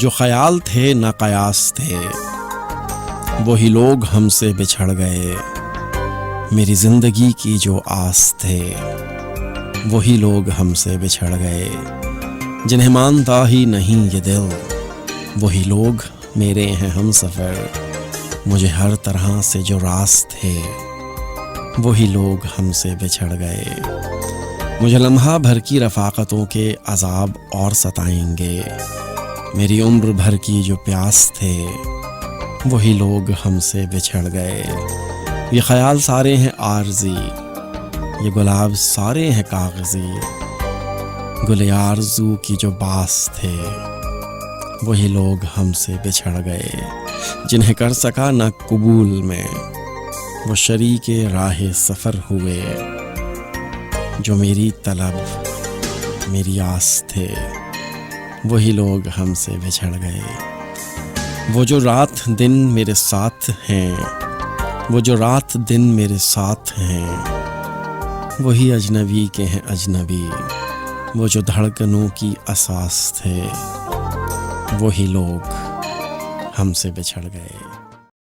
جو خیال تھے نہ قیاس تھے، وہی لوگ ہم سے بچھڑ گئے۔ میری زندگی کی جو آس تھے، وہی لوگ ہم سے بچھڑ گئے۔ جنہیں مانتا ہی نہیں یہ دل، وہی لوگ میرے ہیں ہم سفر۔ مجھے ہر طرح سے جو راز تھے، وہی لوگ ہم سے بچھڑ گئے۔ مجھے لمحہ بھر کی رفاقتوں کے عذاب اور ستائیں گے۔ میری عمر بھر کی جو پیاس تھے، وہی لوگ ہم سے بچھڑ گئے۔ یہ خیال سارے ہیں عارضی، یہ گلاب سارے ہیں کاغذی۔ گل آرزو کی جو باس تھے، وہی لوگ ہم سے بچھڑ گئے۔ جنہیں کر سکا نہ قبول میں، وہ شریک راہ سفر ہوئے۔ جو میری طلب میری آس تھے، وہی لوگ ہم سے بچھڑ گئے۔ وہ جو رات دن میرے ساتھ ہیں، وہ جو رات دن میرے ساتھ ہیں، وہی اجنبی کے ہیں اجنبی۔ وہ جو دھڑکنوں کی اساس تھے، وہی لوگ ہم سے بچھڑ گئے۔